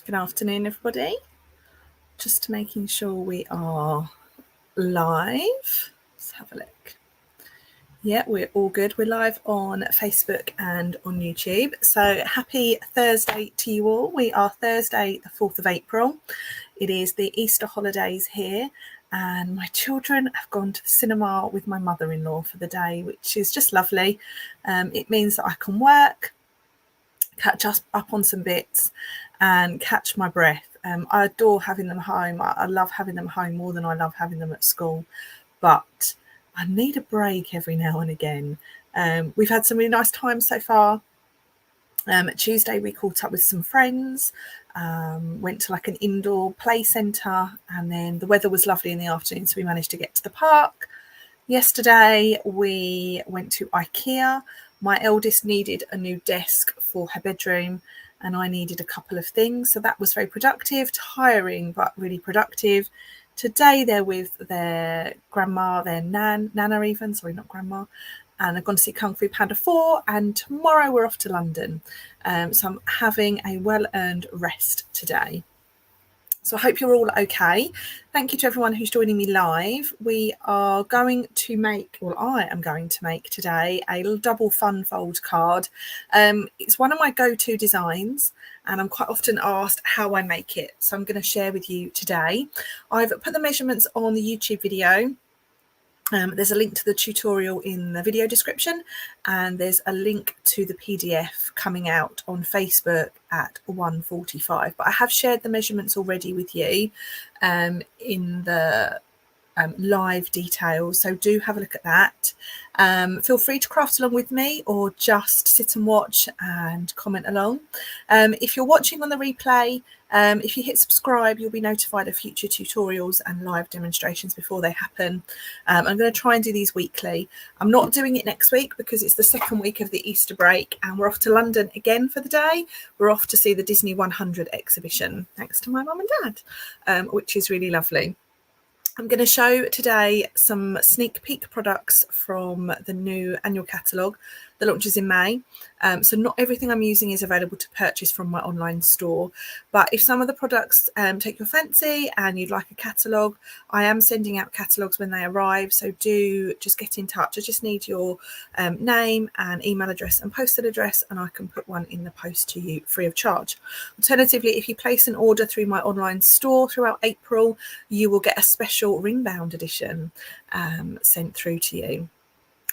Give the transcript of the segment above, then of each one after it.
Good afternoon, everybody. Just making sure we are live. Let's have a look. Yeah, we're all good. We're live on Facebook and on YouTube. So happy Thursday to you all. We are Thursday, the 4th of April. It is the Easter holidays here, and my children have gone to the cinema with my mother-in-law for the day, which is just lovely. It means that I can work, catch up on some bits and catch my breath. I adore having them home. I love having them home more than I love having them at school, but I need a break every now and again. We've had some really nice times so far. Tuesday we caught up with some friends, went to like an indoor play centre, and then the weather was lovely in the afternoon, so we managed to get to the park. Yesterday we went to IKEA. My eldest needed a new desk for her bedroom, and I needed a couple of things. So that was very productive, tiring, but really productive. Today they're with their grandma, their nana even, sorry, not grandma. And I've gone to see Kung Fu Panda 4, and tomorrow we're off to London. So I'm having a well-earned rest today. So I hope you're all okay. Thank you to everyone who's joining me live. We are going to make, well, I am going to make today a little double fun fold card. It's one of my go-to designs, and I'm quite often asked how I make it. So I'm going to share with you today. I've put the measurements on the YouTube video. There's a link to the tutorial in the video description, and there's a link to the PDF coming out on Facebook at 1:45. But I have shared the measurements already with you in the live details, so do have a look at that. Feel free to craft along with me or just sit and watch and comment along. If you're watching on the replay, if you hit subscribe, you'll be notified of future tutorials and live demonstrations before they happen. I'm going to try and do these weekly. I'm not doing it next week because it's the second week of the Easter break, and we're off to London again for the day. We're off to see the Disney 100 exhibition, thanks to my mum and dad, which is really lovely. I'm going to show today some sneak peek products from the new annual catalogue that launches in May. So not everything I'm using is available to purchase from my online store, but if some of the products take your fancy and you'd like a catalogue, I am sending out catalogues when they arrive, so do just get in touch. I just need your name and email address and postal address, and I can put one in the post to you free of charge. Alternatively, if you place an order through my online store throughout April, you will get a special ring-bound edition sent through to you,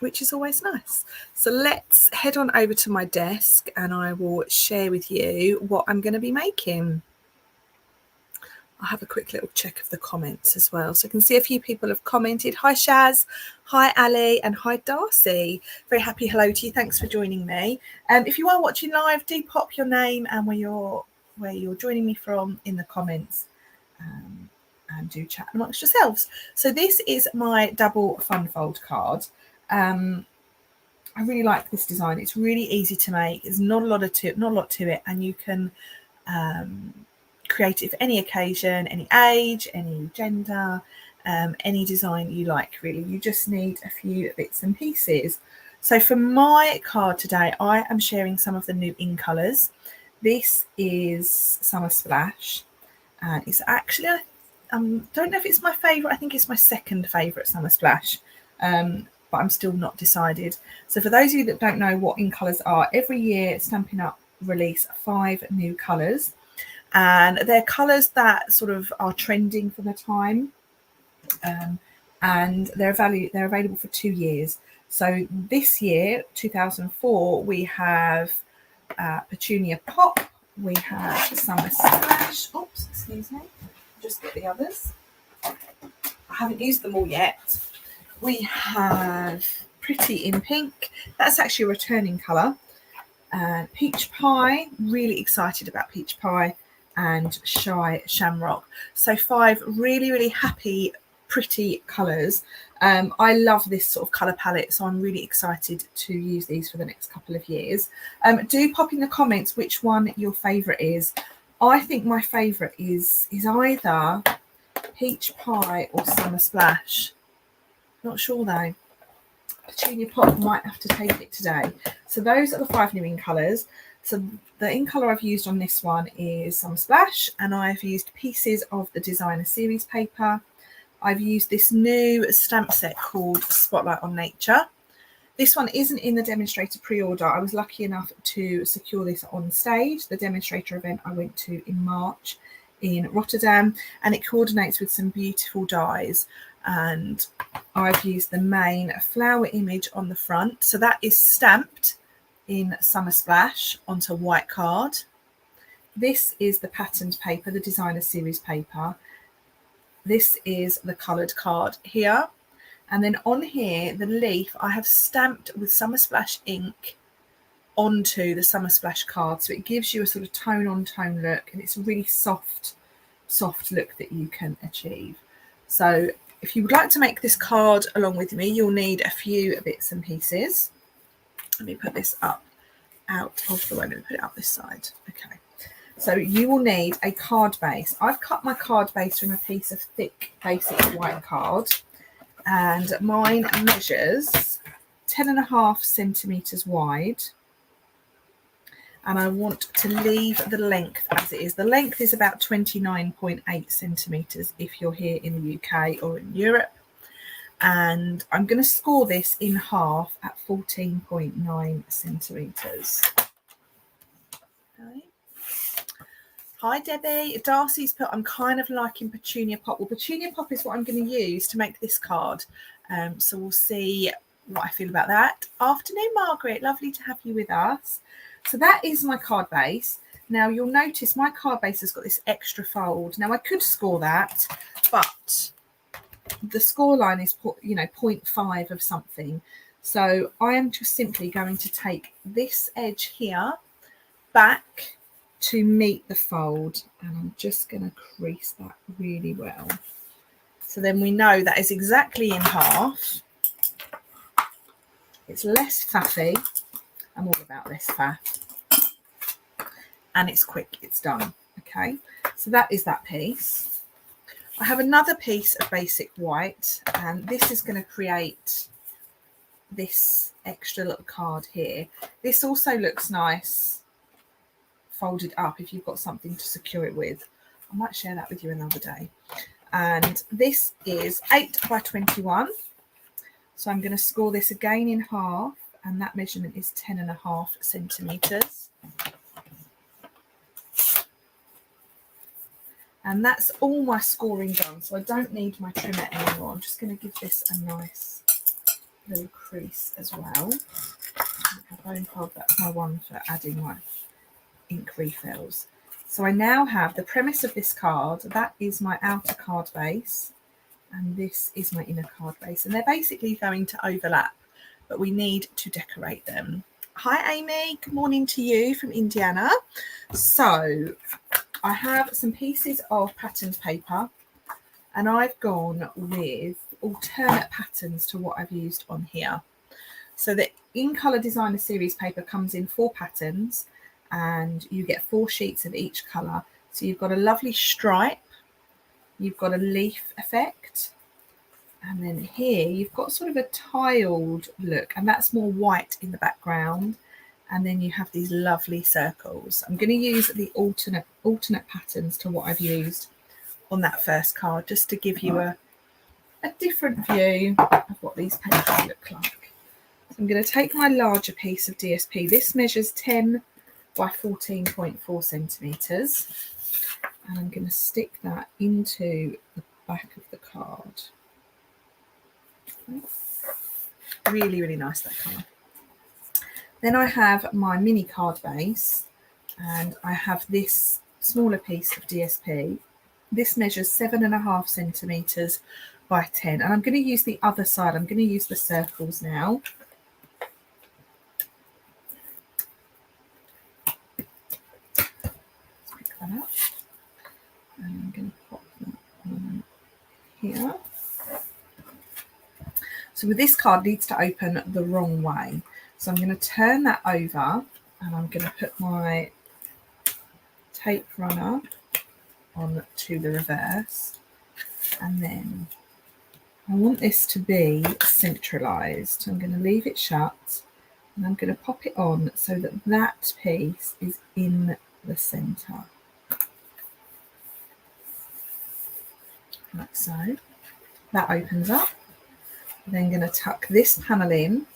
which is always nice. So let's head on over to my desk and I will share with you what I'm going to be making. I'll have a quick little check of the comments as well. So I can see a few people have commented. Hi Shaz, hi Ali, and hi Darcy. Very happy hello to you. Thanks for joining me. If you are watching live, do pop your name and where you're joining me from in the comments. And do chat amongst yourselves. So this is my double fun fold card. I really like this design. It's really easy to make. There's not a lot to it, and you can create it for any occasion, any age, any gender, any design you like. Really, you just need a few bits and pieces. So for my card today, I am sharing some of the new in colours. This is Summer Splash, and it's actually don't know if it's my favourite. I think it's my second favourite Summer Splash, but I'm still not decided. So for those of you that don't know what in colours are, every year Stampin' Up release 5 new colours, and they're colours that sort of are trending for the time, and they're available for 2 years. So this year, 2004, we have Petunia Pop, we have Summer Splash. Oops, excuse me. Just get the others. I haven't used them all yet. We have Pretty in Pink. That's actually a returning colour. Peach Pie. Really excited about Peach Pie. And Shy Shamrock. So 5 really, really happy, pretty colours. I love this sort of colour palette, so I'm really excited to use these for the next couple of years. Do pop in the comments which one your favourite is. I think my favourite is either Peach Pie or Summer Splash. Not sure though. Petunia Pop might have to take it today. So those are the 5 new in colours. So the ink colour I've used on this one is Summer Splash, and I've used pieces of the designer series paper. I've used this new stamp set called Spotlight on Nature. This one isn't in the demonstrator pre-order. I was lucky enough to secure this on stage, the demonstrator event I went to in March in Rotterdam, and it coordinates with some beautiful dies. And I've used the main flower image on the front. So that is stamped in Summer Splash onto white card. This is the patterned paper, the designer series paper. This is the coloured card here. And then on here, the leaf, I have stamped with Summer Splash ink onto the Summer Splash card. So it gives you a sort of tone on tone look, and it's a really soft look that you can achieve. So if you would like to make this card along with me, you'll need a few bits and pieces. Let me put this up out of the way. Let me put it up this side. Okay. So you will need a card base. I've cut my card base from a piece of thick basic white card, and mine measures 10.5 centimetres wide, and I want to leave the length as it is. The length is about 29.8 centimetres if you're here in the UK or in Europe, and I'm going to score this in half at 14.9 centimetres. Okay. Hi Debbie, Darcy's put, I'm kind of liking Petunia Pop. Well, Petunia Pop is what I'm going to use to make this card. So we'll see what I feel about that. Afternoon, Margaret, lovely to have you with us. So that is my card base. Now you'll notice my card base has got this extra fold. Now I could score that, but the score line is, 0.5 of something. So I am just simply going to take this edge here back to meet the fold, and I'm just going to crease that really well. So then we know that is exactly in half. It's less faffy. I'm all about less faff. And it's quick, it's done. Okay, so that is that piece. I have another piece of basic white, and this is going to create this extra little card here. This also looks nice folded up if you've got something to secure it with. I might share that with you another day. And this is 8 by 21. So I'm going to score this again in half, and that measurement is 10.5 centimetres. And that's all my scoring done, so I don't need my trimmer anymore. I'm just going to give this a nice little crease as well. Bone fold, that's my one for adding my ink refills. So I now have the premise of this card. That is my outer card base, and this is my inner card base, and they're basically going to overlap, but we need to decorate them. Hi Amy, good morning to you from Indiana. So I have some pieces of patterned paper, and I've gone with alternate patterns to what I've used on here. So the In Colour Designer Series paper comes in 4 patterns, and you get 4 sheets of each colour. So you've got a lovely stripe, you've got a leaf effect, and then here you've got sort of a tiled look, and that's more white in the background, and then you have these lovely circles. I'm going to use the alternate patterns to what I've used on that first card, just to give you a different view of what these papers look like. So I'm going to take my larger piece of DSP. This measures 10 by 14.4 centimetres, and I'm going to stick that into the back of the card. Really, really nice, that colour. Then I have my mini card base, and I have this smaller piece of DSP. This measures 7.5 centimetres by 10, and I'm going to use the other side. I'm going to use the circles now. That up, and I'm going to pop that on here. So with this card, it needs to open the wrong way. So I'm going to turn that over, and I'm going to put my tape runner on to the reverse, and then I want this to be centralised. I'm going to leave it shut, And I'm going to pop it on so that that piece is in the centre, like so. That opens up. I'm then going to tuck this panel in,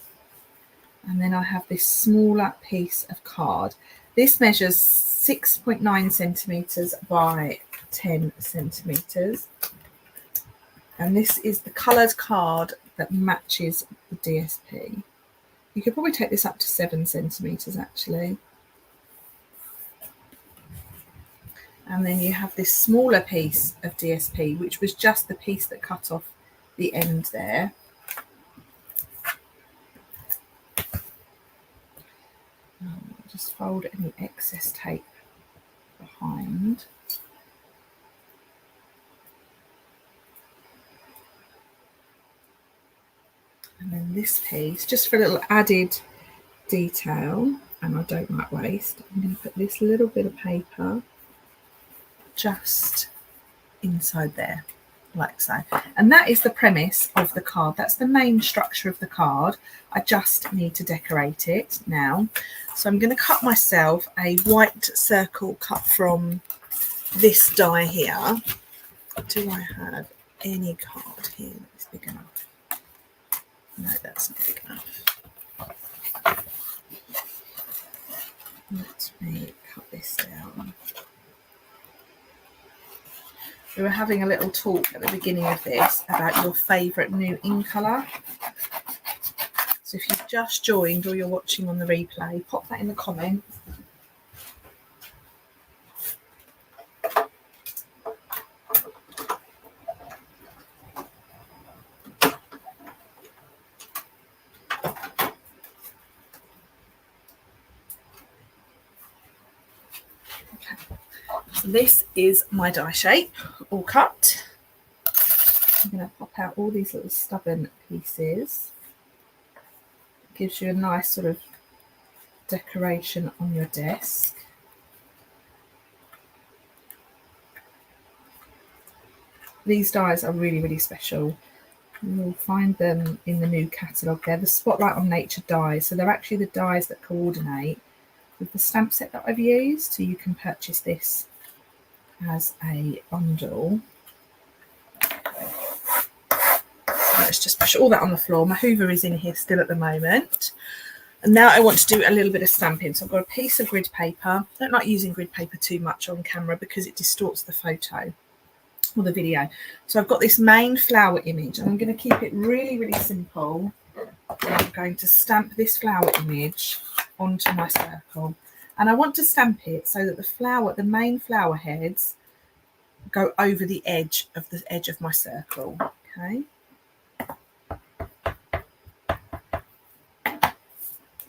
and then I have this smaller piece of card. This measures 6.9 centimetres by 10 centimetres, and this is the coloured card that matches the DSP. You could probably take this up to 7 centimetres actually. And then you have this smaller piece of DSP, which was just the piece that cut off the end there. Just fold any excess tape behind. And then this piece, just for a little added detail, and I don't like waste, I'm going to put this little bit of paper just inside there, like so. And that is the premise of the card. That's the main structure of the card. I just need to decorate it now. So I'm going to cut myself a white circle cut from this die here. Do I have any card here that's big enough? No, that's not big enough. Let me cut this down. We were having a little talk at the beginning of this about your favourite new ink colour. So if you've just joined or you're watching on the replay, pop that in the comments. This is my die shape, all cut. I'm going to pop out all these little stubborn pieces. It gives you a nice sort of decoration on your desk. These dies are really, really special. You'll find them in the new catalogue. They're the Spotlight on Nature dies. So they're actually the dies that coordinate with the stamp set that I've used. So you can purchase this as a bundle. Let's just push all that on the floor. My Hoover is in here still at the moment. And now I want to do a little bit of stamping. So I've got a piece of grid paper. I don't like using grid paper too much on camera because it distorts the photo or the video. So I've got this main flower image, and I'm going to keep it really, really simple. I'm going to stamp this flower image onto my circle. And I want to stamp it so that the main flower heads go over the edge of my circle. Okay.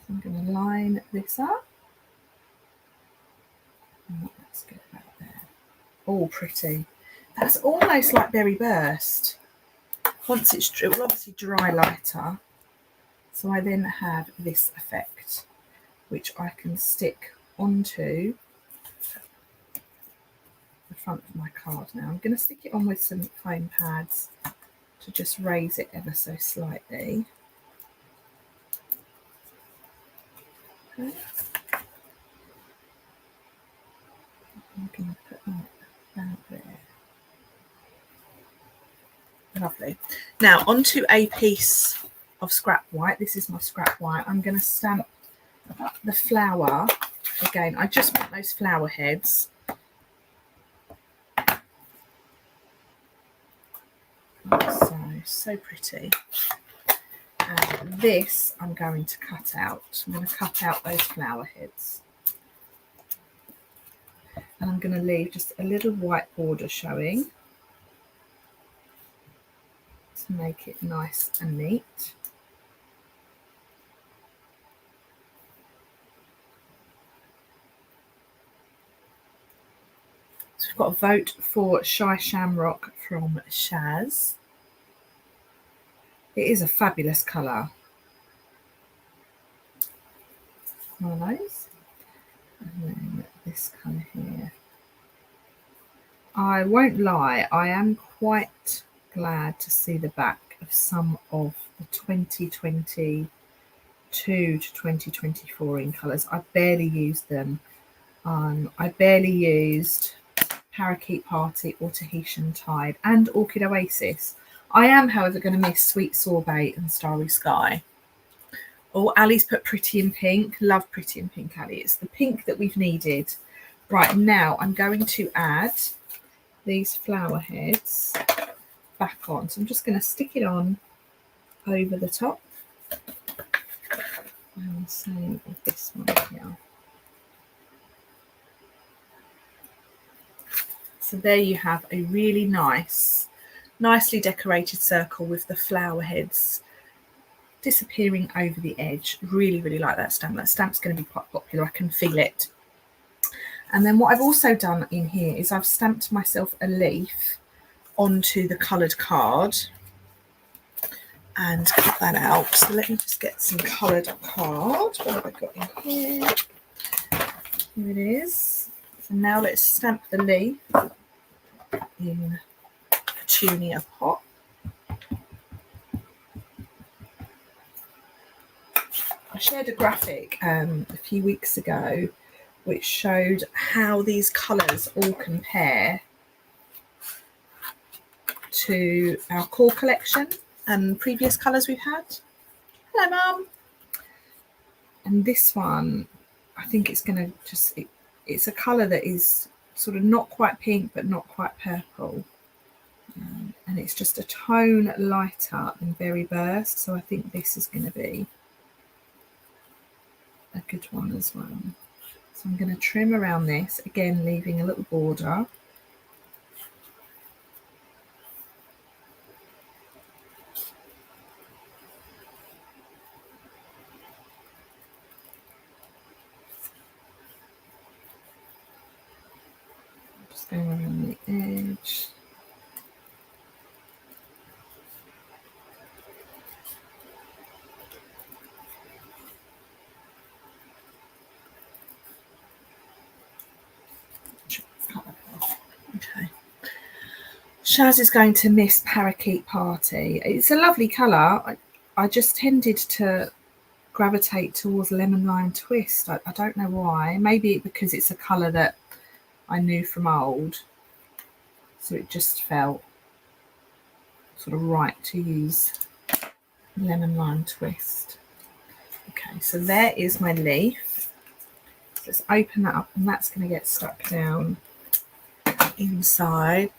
I'm going to line this up. Oh, that's good about there. All pretty. That's almost like Berry Burst. Once it's it will obviously dry lighter. So I then have this effect, which I can stick onto the front of my card now. I'm going to stick it on with some foam pads to just raise it ever so slightly. Okay. I'm going to put that about there. Lovely. Now onto a piece of scrap white. This is my scrap white. I'm going to stamp the flower again. I just want those flower heads. So pretty. And this I'm going to cut out. I'm going to cut out those flower heads. And I'm going to leave just a little white border showing to make it nice and neat. So we've got a vote for Shy Shamrock from Shaz. It is a fabulous colour. One of those. And then this colour here. I won't lie, I am quite glad to see the back of some of the 2020 to 2024 in colours. I barely used them. I barely used Parakeet Party or Tahitian Tide and Orchid Oasis. I am, however, going to miss Sweet Sorbet and Starry Sky. Oh, Ali's put Pretty in Pink. Love Pretty in Pink, Ali. It's the pink that we've needed. Right, now I'm going to add these flower heads back on. So I'm just going to stick it on over the top. And same with this one here. So there you have a really nicely decorated circle with the flower heads disappearing over the edge. Really, really like that stamp. That stamp's going to be quite popular. I can feel it. And then what I've also done in here is I've stamped myself a leaf onto the coloured card and cut that out. So let me just get some coloured card. What have I got in here? Here it is. So now let's stamp the leaf in Petunia Pot. I shared a graphic a few weeks ago which showed how these colours all compare to our core collection and previous colours we've had. Hello, Mum. And this one, I think it's going to just, it's a colour that is sort of not quite pink but not quite purple. And it's just a tone lighter than Berry Burst. So I think this is going to be a good one as well. So I'm going to trim around this, again leaving a little border. Just going around the edge. Okay. Shaz is going to miss Parakeet Party. It's a lovely colour. I just tended to gravitate towards Lemon Lime Twist. I don't know why. Maybe because it's a colour that I knew from old. So it just felt sort of right to use Lemon Lime Twist. Okay, so there is my leaf. Let's open that up and that's going to get stuck down inside.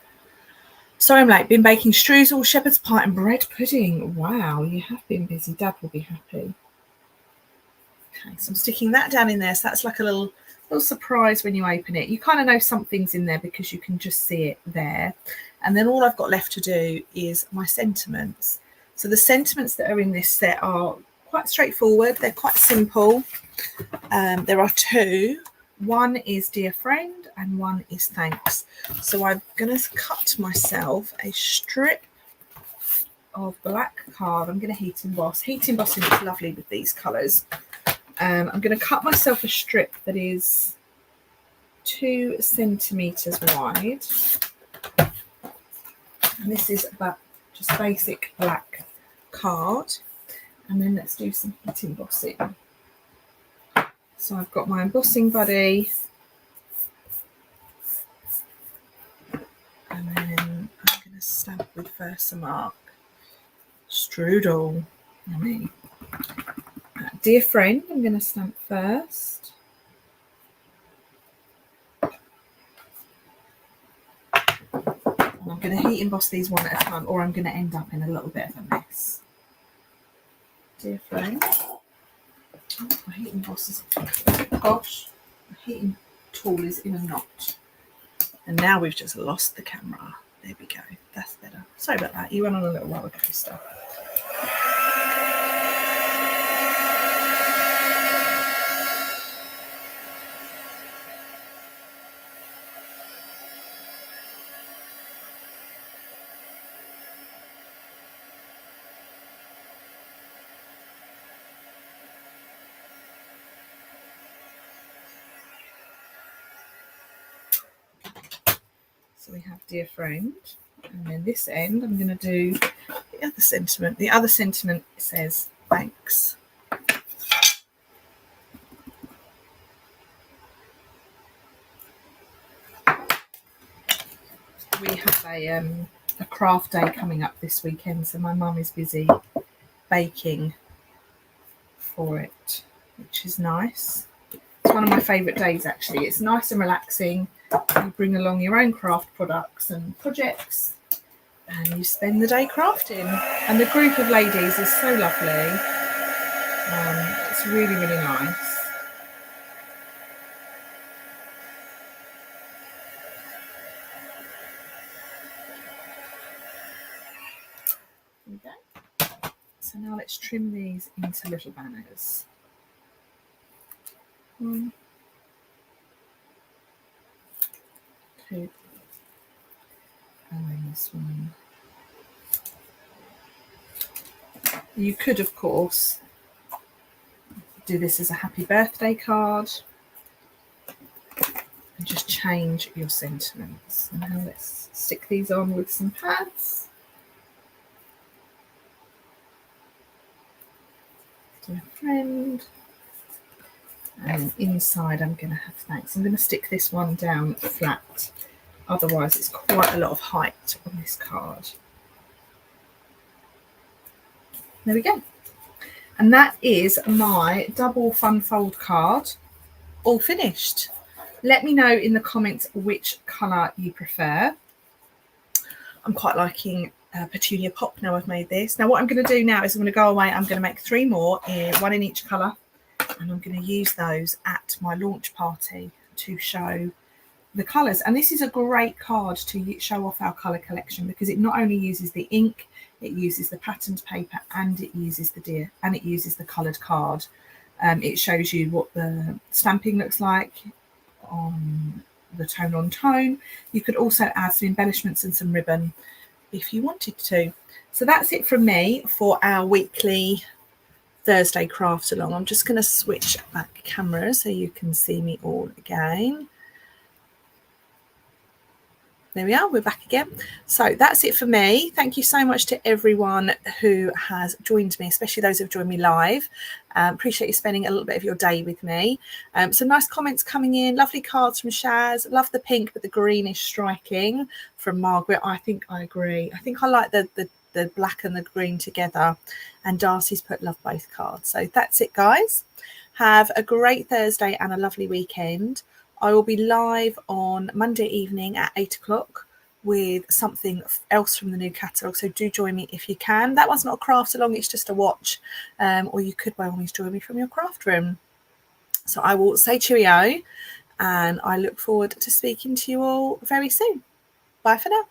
Sorry I'm late. Been baking streusel, shepherd's pie and bread pudding. Wow, you have been busy. Dad will be happy. Okay, so I'm sticking that down in there. So that's like a little surprise when you open it. You kind of know something's in there because you can just see it there. And then all I've got left to do is my sentiments. So the sentiments that are in this set are quite straightforward. They're quite simple. There are two. One is Dear Friend and one is Thanks. So I'm going to cut myself a strip of black card. I'm going to heat emboss. Heat embossing is lovely with these colours. I'm going to cut myself a strip that is 2 centimetres wide. And this is about just basic black card. And then let's do some heat embossing. So I've got my embossing buddy. And then I'm going to stamp with Versamark Strudel. Yummy. Dear Friend, I'm going to stamp first. And I'm going to heat emboss these one at a time, or I'm going to end up in a little bit of a mess. Dear Friend. Oh, my heating boss is, gosh, my heating tool is in a knot. And now we've just lost the camera. There we go. That's better. Sorry about that. You went on a little roller coaster. So we have Dear Friend, and then this end I'm going to do the other sentiment. The other sentiment says Thanks. a craft day coming up this weekend, so my mum is busy baking for it, which is nice. It's one of my favourite days actually. It's nice and relaxing. You bring along your own craft products and projects and you spend the day crafting. And the group of ladies is so lovely. It's really, really nice. There we go. So now let's trim these into little banners. 1, 2, and then this one. You could, of course, do this as a happy birthday card and just change your sentiments. And now let's stick these on with some pads. To a friend. And inside I'm going to have thanks. I'm going to stick this one down flat. Otherwise it's quite a lot of height on this card. There we go. And that is my double fun fold card all finished. Let me know in the comments which colour you prefer. I'm quite liking Petunia Pop now I've made this. Now what I'm going to do now is I'm going to go away. I'm going to make 3 more, one in each colour. And I'm going to use those at my launch party to show the colours. And this is a great card to show off our colour collection because it not only uses the ink, it uses the patterned paper, and it uses the coloured card. It shows you what the stamping looks like on the tone on tone. You could also add some embellishments and some ribbon if you wanted to. So that's it from me for our weekly Thursday craft along. I'm just going to switch back camera so you can see me all again. There we are, we're back again. So that's it for me. Thank you so much to everyone who has joined me, especially those who have joined me live. Appreciate you spending a little bit of your day with me. Some nice comments coming in, lovely cards from Shaz. Love the pink, but the green is striking from Margaret. I think I agree. I think I like the black and the green together. And Darcy's put love both cards. So that's it, guys. Have a great Thursday and a lovely weekend. I will be live on Monday evening at 8 o'clock with something else from the new catalogue. So do join me if you can. That one's not a craft along, it's just a watch. Or you could by all means join me from your craft room. So I will say cheerio and I look forward to speaking to you all very soon. Bye for now.